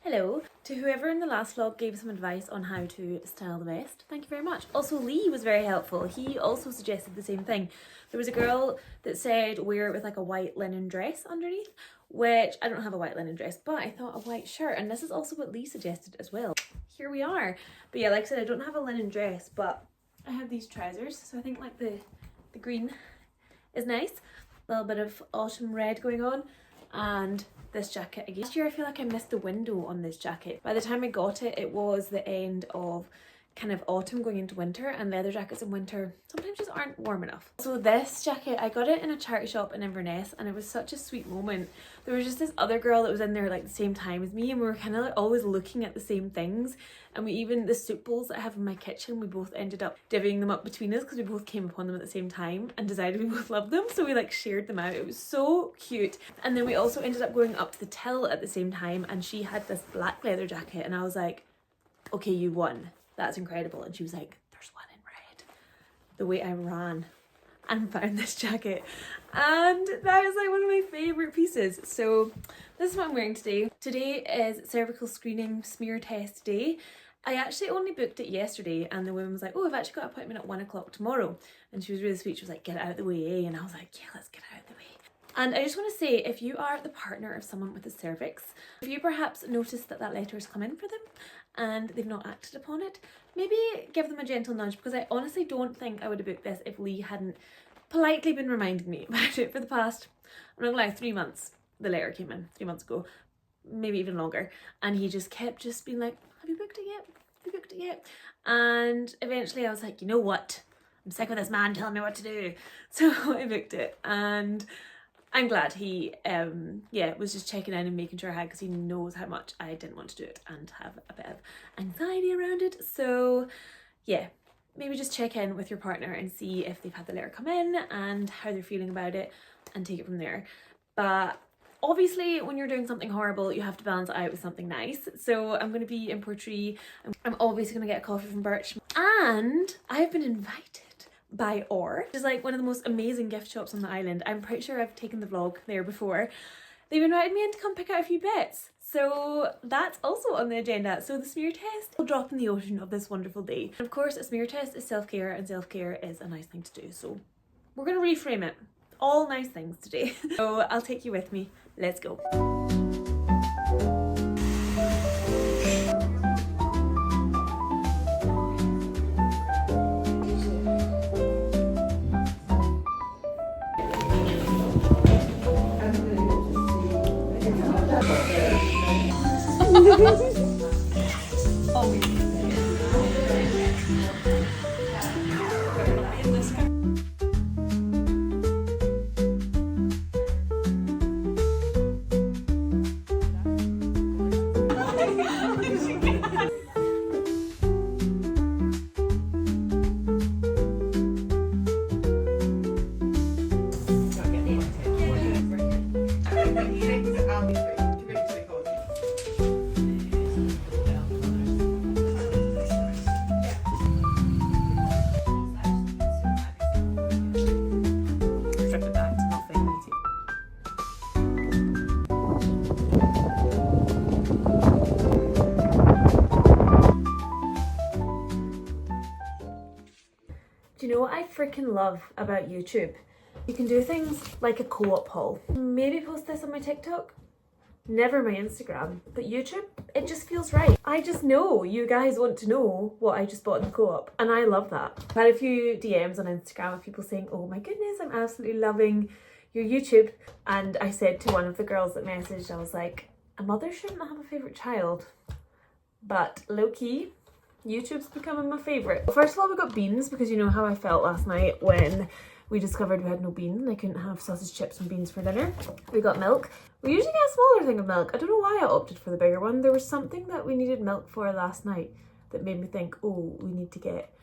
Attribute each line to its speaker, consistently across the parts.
Speaker 1: Hello to whoever in the last vlog gave some advice on how to style the vest. Thank you very much. Also, Lee was very helpful. He also suggested the same thing. There was a girl that said wear it with like a white linen dress underneath, which I don't have a white linen dress, but I thought a white shirt, and this is also what Lee suggested as well. Here we are. But yeah, like I said, I don't have a linen dress, but I have these trousers, so I think like the green is nice. A little bit of autumn red going on, and this jacket again. Last year I feel like I missed the window on this jacket. By the time I got it, it was the end of kind of autumn going into winter, and leather jackets in winter sometimes just aren't warm enough. So this jacket, I got it in a charity shop in Inverness, and it was such a sweet moment. There was just this other girl that was in there like the same time as me, and we were kind of like always looking at the same things. And we even, the soup bowls that I have in my kitchen, we both ended up divvying them up between us because we both came upon them at the same time and decided we both loved them, so we like shared them out. It was so cute. And then we also ended up going up to the till at the same time, and she had this black leather jacket, and I was like, okay, you won. That's incredible. And she was like, there's one in red. The way I ran and found this jacket, and that is like one of my favorite pieces. So this is what I'm wearing today. Today is cervical screening smear test day. I actually only booked it yesterday, and the woman was like, oh, I've actually got an appointment at 1 o'clock tomorrow. And she was really sweet. She was like, get out of the way. And I was like, yeah, let's get out of the way. And I just want to say, if you are the partner of someone with a cervix, if you perhaps noticed that that letter has come in for them and they've not acted upon it, maybe give them a gentle nudge, because I honestly don't think I would have booked this if Lee hadn't politely been reminding me about it for the past, I'm not gonna lie, 3 months. The letter came in 3 months ago, maybe even longer, and he just kept just being like, have you booked it yet? Have you booked it yet? And eventually I was like, you know what? I'm sick of this man telling me what to do. So I booked it, and I'm glad he was just checking in and making sure I had, because he knows how much I didn't want to do it and have a bit of anxiety around it. So yeah, maybe just check in with your partner and see if they've had the letter come in and how they're feeling about it, and take it from there. But obviously when you're doing something horrible, you have to balance it out with something nice. So I'm going to be in Portree. I'm obviously going to get a coffee from Birch, and I've been invited by Or, which is like one of the most amazing gift shops on the island. I'm pretty sure I've taken the vlog there before. They've invited me in to come pick out a few bits, so that's also on the agenda. So the smear test will drop in the ocean of this wonderful day. And of course, a smear test is self-care, and self-care is a nice thing to do, so we're gonna reframe it. All nice things today. So I'll take you with me. Let's go. Do you know what I freaking love about YouTube? You can do things like a co-op haul. Maybe post this on my TikTok, never my Instagram, but YouTube, it just feels right. I just know you guys want to know what I just bought in the co-op, and I love that. I've had a few DMs on Instagram of people saying, oh my goodness, I'm absolutely loving your YouTube. And I said to one of the girls that messaged, I was like, a mother shouldn't have a favourite child, but low-key, YouTube's becoming my favourite. First of all, we got beans, because you know how I felt last night when we discovered we had no beans and I couldn't have sausage, chips and beans for dinner. We got milk. We usually get a smaller thing of milk. I don't know why I opted for the bigger one. There was something that we needed milk for last night that made me think, oh, we need to get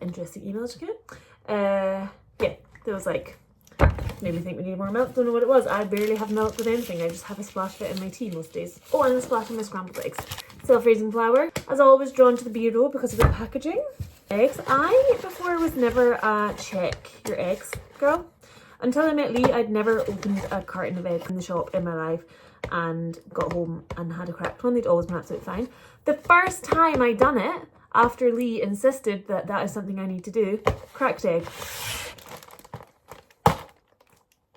Speaker 1: interesting emails to get. Yeah, there was like, made me think we needed more milk. Don't know what it was. I barely have milk with anything. I just have a splash of it in my tea most days. Oh, and a splash in my scrambled eggs. Self-raising flour. As always, drawn to the Bureau because of the packaging. Eggs. I, before, was never a check your eggs girl. Until I met Lee, I'd never opened a carton of eggs in the shop in my life. and got home and had a cracked one, they'd always been absolutely fine. The first time I done it, after Lee insisted that that is something I need to do, cracked egg.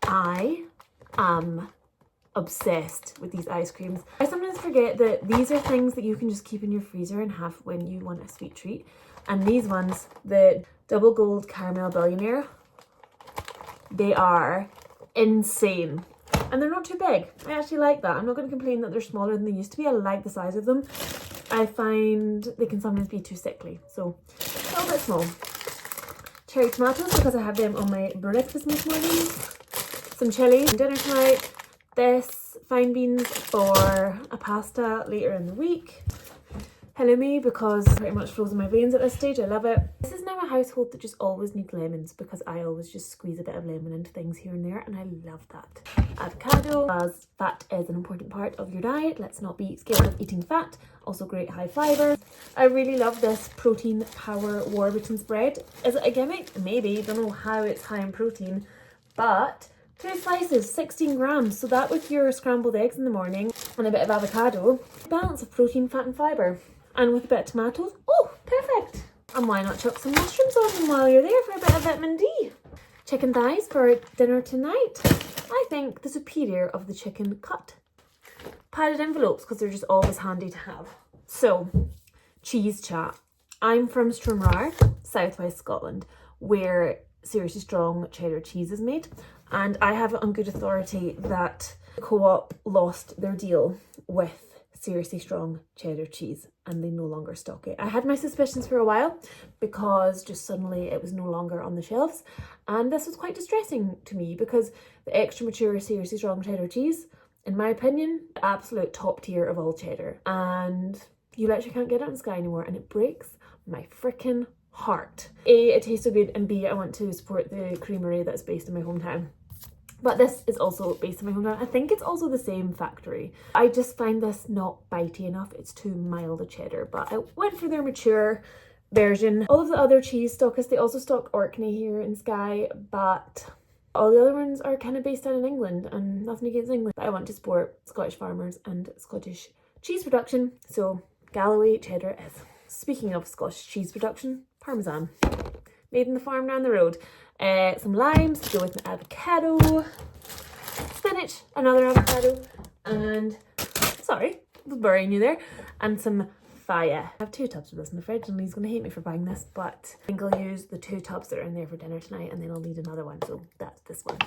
Speaker 1: I am obsessed with these ice creams. I sometimes forget that these are things that you can just keep in your freezer and have when you want a sweet treat. And these ones, the double gold caramel billionaire, they are insane. And they're not too big. I actually like that. I'm not going to complain that they're smaller than they used to be. I like the size of them. I find they can sometimes be too sickly, so a little bit small. Cherry tomatoes, because I have them on my breakfast this morning. Some chili for dinner tonight. This, fine beans for a pasta later in the week. Halloumi, because it's pretty much frozen my veins at this stage. I love it. This is now a household that just always needs lemons, because I always just squeeze a bit of lemon into things here and there, and I love that. Avocado, as fat is an important part of your diet. Let's not be scared of eating fat. Also great high fibre. I really love this protein power Warburton spread. Is it a gimmick? Maybe. Don't know how it's high in protein, but 2 slices, 16 grams. So that with your scrambled eggs in the morning and a bit of avocado, balance of protein, fat and fibre. And with a bit of tomatoes, oh, perfect. And why not chuck some mushrooms on them while you're there for a bit of vitamin D? Chicken thighs for dinner tonight. I think the superior of the chicken cut. Padded envelopes, because they're just always handy to have. So, cheese chat. I'm from Stranraer, southwest Scotland, where seriously strong cheddar cheese is made. And I have it on good authority that the Co-op lost their deal with seriously strong cheddar cheese and they no longer stock it. I had my suspicions for a while because just suddenly it was no longer on the shelves, and this was quite distressing to me because the extra mature seriously strong cheddar cheese, in my opinion, the absolute top tier of all cheddar, and you literally can't get it in Skye anymore, and it breaks my freaking heart. A, it tastes so good, and B, I want to support the creamery that's based in my hometown. But this is also based in my hometown. I think it's also the same factory. I just find this not bitey enough. It's too mild a cheddar, but I went for their mature version. All of the other cheese stockists, they also stock Orkney here in Skye, but all the other ones are kind of based out in England, and nothing against England. But I want to support Scottish farmers and Scottish cheese production, so Galloway cheddar is. Speaking of Scottish cheese production, Parmesan. Made in the farm down the road. Some limes to go with my avocado, spinach, another avocado, and sorry, I was burying you there, and some faya. I have 2 tubs of this in the fridge, and Lee's going to hate me for buying this, but I think I'll use the 2 tubs that are in there for dinner tonight, and then I'll need another one, so that's this one.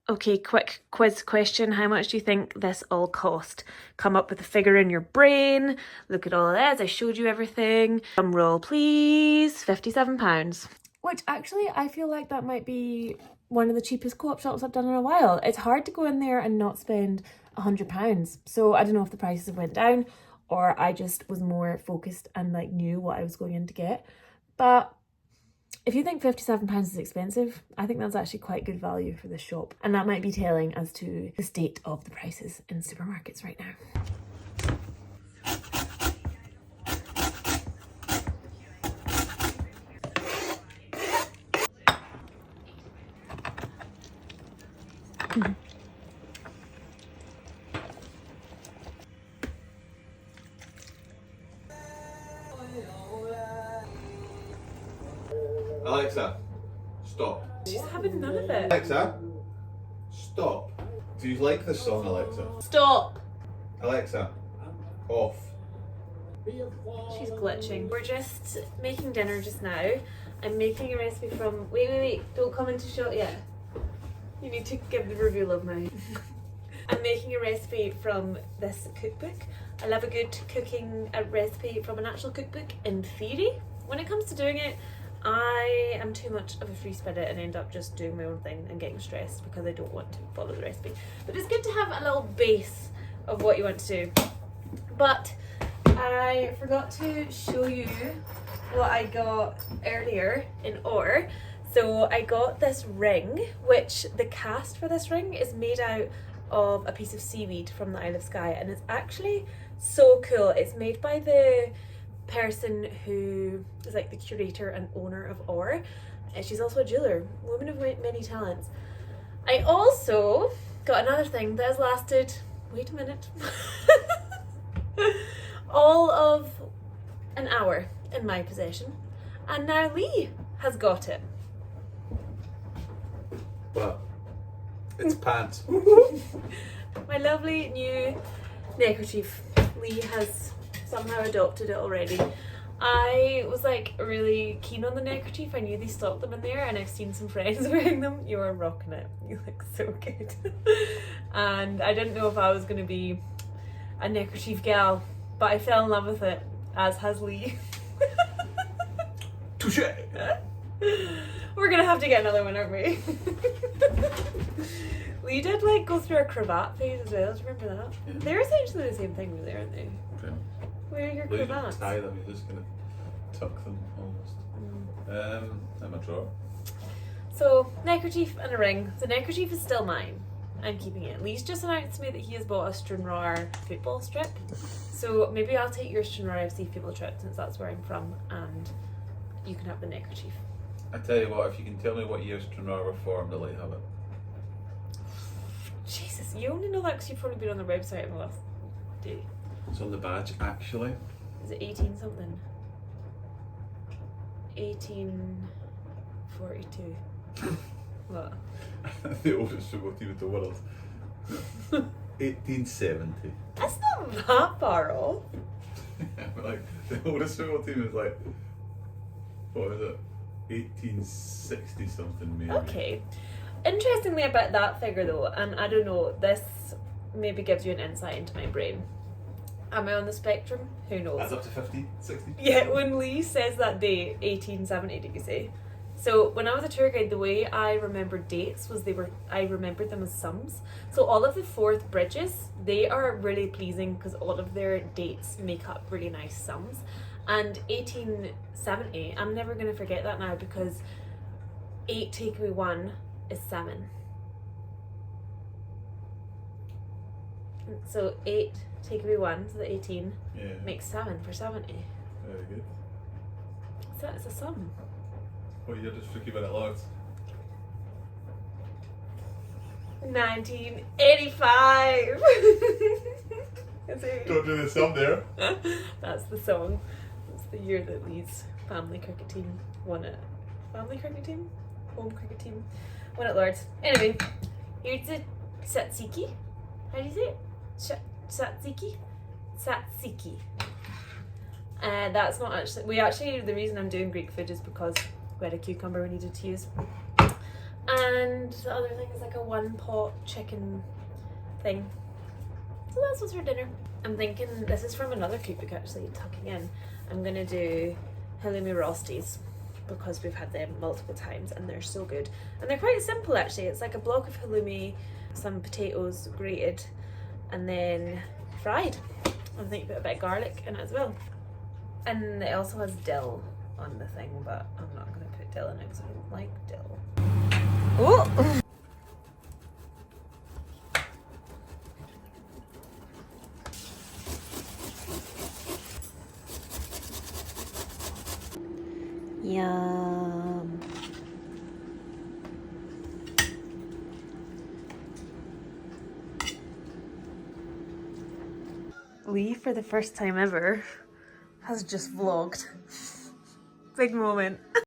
Speaker 1: Okay, quick quiz question. How much do you think this all cost? Come up with a figure in your brain. Look at all of this. I showed you everything. Drum roll, please. £57. Which actually, I feel like that might be one of the cheapest Co-op shops I've done in a while. It's hard to go in there and not spend £100. So I don't know if the prices have went down or I just was more focused and like knew what I was going in to get. But if you think £57 is expensive, I think that's actually quite good value for this shop. And that might be telling as to the state of the prices in supermarkets right now.
Speaker 2: Alexa, stop.
Speaker 1: She's having none of it.
Speaker 2: Alexa, stop. Do you like this song, Alexa?
Speaker 1: Stop!
Speaker 2: Alexa, off.
Speaker 1: She's glitching. We're just making dinner just now. I'm making a recipe from... Wait, don't come into shot yet. You need to give the reveal of now. I'm making a recipe from this cookbook. I love a good cooking recipe from an actual cookbook in theory. When it comes to doing it, I am too much of a free spirit and end up just doing my own thing and getting stressed because I don't want to follow the recipe. But it's good to have a little base of what you want to do. But I forgot to show you what I got earlier in ore. So I got this ring, which the cast for this ring is made out of a piece of seaweed from the Isle of Skye, and it's actually so cool. It's made by the person who is like the curator and owner of ore, and she's also a jeweler, woman of many talents. I also got another thing that has lasted wait a minute. All of an hour in my possession, and now Lee has got it.
Speaker 2: Well, it's pants.
Speaker 1: My lovely new neckerchief. Lee has somehow adopted it already. I was like really keen on the neckerchief. I knew they stocked them in there, and I've seen some friends wearing them. You are rocking it. You look so good. And I didn't know if I was going to be a neckerchief gal, but I fell in love with it, as has Lee.
Speaker 2: Touche!
Speaker 1: We're gonna have to get another one, aren't we? Lee did like go through a cravat phase as well. Do you remember that?
Speaker 2: Yeah.
Speaker 1: They're essentially the same thing, really, aren't they?
Speaker 2: Okay.
Speaker 1: Where are your
Speaker 2: Well, you don't
Speaker 1: cravats?
Speaker 2: tie them, you're just gonna tuck them almost. In my drawer.
Speaker 1: So, neckerchief and a ring. The neckerchief is still mine. I'm keeping it. Lee's just announced to me that he has bought a Stranraer football strip. So maybe I'll take your Stranraer FC football strip, since that's where I'm from, and you can have the neckerchief.
Speaker 2: I tell you what, if you can tell me what year Stranraer were formed, I'll let you have it.
Speaker 1: Jesus, you only know that because you've probably been on their website in the last day.
Speaker 2: It's on the badge, actually.
Speaker 1: Is it 18 something? 1842. What?
Speaker 2: The oldest football team in the world. 1870.
Speaker 1: That's not that far off.
Speaker 2: Like, the oldest football team is like, what is it? 1860 something maybe.
Speaker 1: Okay. Interestingly about that figure though, and I don't know, this maybe gives you an insight into my brain. Am I on the spectrum? Who knows?
Speaker 2: That's up to 50, 60?
Speaker 1: Yeah, when Lee says that date, 1870 did you say? So when I was a tour guide, the way I remembered dates was I remembered them as sums. So all of the Forth bridges, they are really pleasing because all of their dates make up really nice sums. And 1870, I'm never going to forget that now, because 8 take away 1 is 7. So 8 take away 1, so the 18 makes 7 for 70.
Speaker 2: Very good.
Speaker 1: So it's a sum.
Speaker 2: What year does Tricky Minute Logs?
Speaker 1: 1985.
Speaker 2: Don't do the sum there.
Speaker 1: That's the song. It's the year that Lee's family cricket team won it. Family cricket team? Home cricket team won it, Lords. Anyway, here's the tzatziki. How do you say it? Tzatziki? Tzatziki. That's not actually, the reason I'm doing Greek food is because we had a cucumber we needed to use. And the other thing is like a 1-pot chicken thing. So that's what's for dinner. I'm thinking, this is from another cookbook actually, tucking in. I'm gonna do halloumi rosties because we've had them multiple times and they're so good. And they're quite simple actually. It's like a block of halloumi, some potatoes grated, and then fried. I'm thinking put a bit of garlic in it as well. And it also has dill on the thing, but I'm not gonna put dill in it because I don't like dill. Oh! Yum. Lee, for the first time ever, has just vlogged. Big moment.